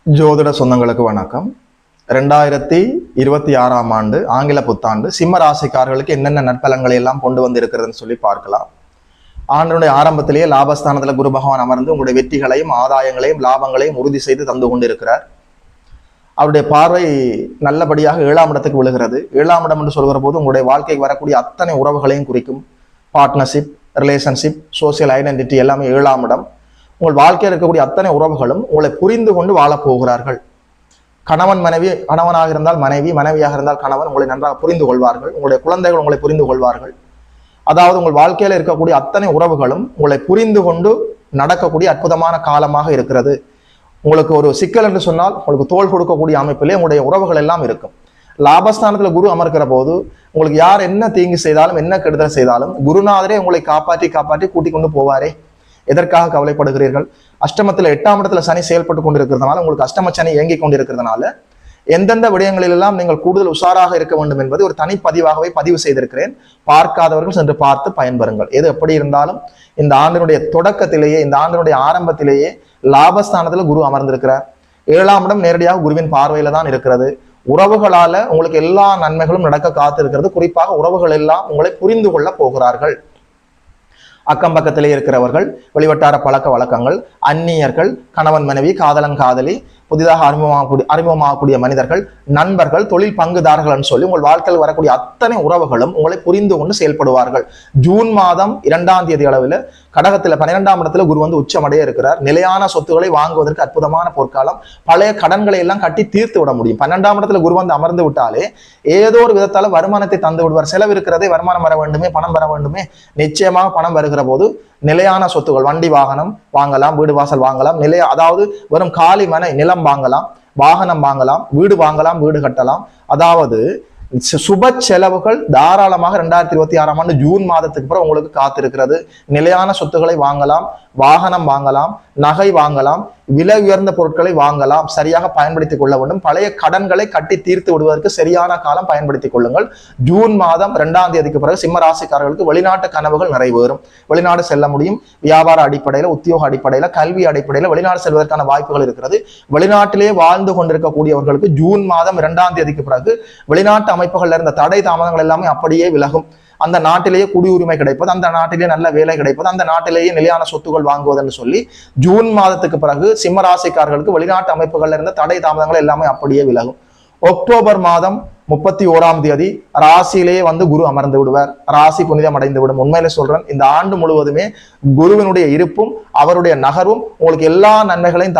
ஜோதிட சொந்தங்களுக்கு வணக்கம். 2026ஆம் ஆண்டு ஆங்கில புத்தாண்டு சிம்ம ராசிக்காரர்களுக்கு என்னென்ன நற்பலன்களை எல்லாம் கொண்டு வந்து இருக்கிறதுன்னு சொல்லி பார்க்கலாம். ஆண்டினுடைய ஆரம்பத்திலேயே லாபஸ்தானத்துல குரு பகவான் அமர்ந்து உங்களுடைய வெற்றிகளையும் ஆதாயங்களையும் லாபங்களையும் உறுதி செய்து தந்து கொண்டிருக்கிறார். அவருடைய பார்வை நல்லபடியாக 7ஆம் இடத்துக்கு விழுகிறது. 7ஆம் இடம் என்று சொல்கிற போது உங்களுடைய வாழ்க்கைக்கு வரக்கூடிய அத்தனை உறவுகளையும் குறிக்கும். பார்ட்னர்ஷிப், ரிலேஷன்ஷிப், சோசியல் ஐடென்டிட்டி எல்லாமே 7ஆம் இடம். உங்கள் வாழ்க்கையில் இருக்கக்கூடிய அத்தனை உறவுகளும் உங்களை புரிந்து கொண்டு வாழப் போகிறார்கள். கணவன் மனைவி, கணவனாக இருந்தால் மனைவி, மனைவியாக இருந்தால் கணவன் உங்களை நன்றாக புரிந்து கொள்வார்கள். உங்களுடைய குழந்தைகள் உங்களை புரிந்து கொள்வார்கள். அதாவது உங்கள் வாழ்க்கையில இருக்கக்கூடிய அத்தனை உறவுகளும் உங்களை புரிந்து கொண்டு நடக்கக்கூடிய அற்புதமான காலமாக இருக்கிறது. உங்களுக்கு ஒரு சிக்கல் என்று சொன்னால் உங்களுக்கு தோள் கொடுக்கக்கூடிய அமைப்பிலே உங்களுடைய உறவுகள் எல்லாம் இருக்கும். லாபஸ்தானத்துல குரு அமர்க்கிற போது உங்களுக்கு யார் என்ன தீங்கு செய்தாலும் என்ன கெடுதல் செய்தாலும் குருநாதரே உங்களை காப்பாற்றி கூட்டிக் கொண்டு போவாரே. எதற்காக கவலைப்படுகிறீர்கள்? அஷ்டமத்துல 8ஆம் இடத்துல சனி செயல்பட்டு கொண்டிருக்கிறதுனால உங்களுக்கு அஷ்டம சனி இயங்கிக் கொண்டிருக்கிறதுனால எந்தெந்த விடயங்களிலெல்லாம் நீங்கள் கூடுதல் உஷாராக இருக்க வேண்டும் என்பது ஒரு தனிப்பதிவாகவே பதிவு செய்திருக்கிறேன். பார்க்காதவர்கள் சென்று பார்த்து பயன்பெறுங்கள். எது எப்படி இருந்தாலும் இந்த ஆண்டினுடைய தொடக்கத்திலேயே, இந்த ஆண்டினுடைய ஆரம்பத்திலேயே லாபஸ்தானத்துல குரு அமர்ந்திருக்கிறார். 7ஆம் இடம் நேரடியாக குருவின் பார்வையில தான் இருக்கிறது. உறவுகளால உங்களுக்கு எல்லா நன்மைகளும் நடக்க காத்து இருக்கிறது. குறிப்பாக உறவுகள் எல்லாம் உங்களை புரிந்து கொள்ள போகிறார்கள். அக்கம் பக்கத்திலே இருக்கிறவர்கள், வெளிவட்டார பழக்க வழக்கங்கள், அந்நியர்கள், கணவன் மனைவி, காதலன் காதலி, புதிதாக அறிமுகமாகக்கூடிய மனிதர்கள், நண்பர்கள், தொழில் பங்குதாரர்கள் சொல்லி உங்கள் வாழ்க்கையில் வரக்கூடிய அத்தனை உறவுகளும் உங்களை புரிந்து கொண்டு செயல்படுவார்கள். ஜூன் மாதம் 2ஆம் தேதி அளவில் கடகத்துல 12ஆம் இடத்துல குரு வந்து உச்சமடைய இருக்கிறார். நிலையான சொத்துக்களை வாங்குவதற்கு அற்புதமான பொற்காலம். பழைய கடன்களை எல்லாம் கட்டி தீர்த்து விட முடியும். 12ஆம் இடத்துல குரு வந்து அமர்ந்து விட்டாலே ஏதோ ஒரு விதத்தால வருமானத்தை தந்து விடுவார். செலவு இருக்கிறதே, வருமானம் வர வேண்டுமே, பணம் வர வேண்டுமே. நிச்சயமாக பணம் வருகிற போது நிலையான சொத்துக்கள், வண்டி வாகனம் வாங்கலாம், வீடு வாசல் வாங்கலாம், அதாவது வெறும் காலி மனை நிலம் வாங்கலாம், வாகனம் வாங்கலாம், வீடு வாங்கலாம், வீடு கட்டலாம். அதாவது சுப செலவுகள் தாராளமாக 2026ஆம் ஆண்டு ஜூன் மாதத்துக்கு அப்புறம் உங்களுக்கு காத்திருக்கிறது. நிலையான சொத்துக்களை வாங்கலாம், வாகனம் வாங்கலாம், நகை வாங்கலாம், விலை உயர்ந்த பொருட்களை வாங்கலாம். சரியாக பயன்படுத்திக் கொள்ள வேண்டும். பழைய கடன்களை கட்டி தீர்த்து விடுவதற்கு சரியான காலம் பயன்படுத்திக் கொள்ளுங்கள். ஜூன் மாதம் 2ஆம் தேதிக்கு பிறகு சிம்ம ராசிக்காரர்களுக்கு வெளிநாட்டு கனவுகள் நிறைவேறும். வெளிநாடு செல்ல முடியும். வியாபார அடிப்படையில, உத்தியோக அடிப்படையில, கல்வி அடிப்படையில வெளிநாடு செல்வதற்கான வாய்ப்புகள் இருக்கிறது. வெளிநாட்டிலேயே வாழ்ந்து கொண்டிருக்கக்கூடியவர்களுக்கு ஜூன் மாதம் 2ஆம் தேதிக்கு பிறகு வெளிநாட்டு அமைப்புகள்ல இருந்த தடை தாமதங்கள் எல்லாமே அப்படியே விலகும். அந்த நாட்டிலேயே குடியுரிமை கிடைப்பது, அந்த நாட்டிலேயே நல்ல வேலை கிடைப்பது, அந்த நாட்டிலேயே நிலையான சொத்துக்கள் வாங்குவதுன்னு சொல்லி ஜூன் மாதத்துக்கு பிறகு சிம்ம ராசிக்காரர்களுக்கு வெளிநாட்டு அமைப்புகள்ல இருந்த தடை தாமதங்கள் எல்லாமே அப்படியே விலகும். அக்டோபர் மாதம் 31ஆம் தேதி ராசியிலேயே வந்து குரு அமர்ந்து விடுவார். ராசி புனிதம் அடைந்து விடும். உண்மையில சொல்றேன், இந்த ஆண்டு முழுவதுமே குருவினுடைய இருப்பும் அவருடைய நகர்வும் உங்களுக்கு எல்லா நன்மைகளையும்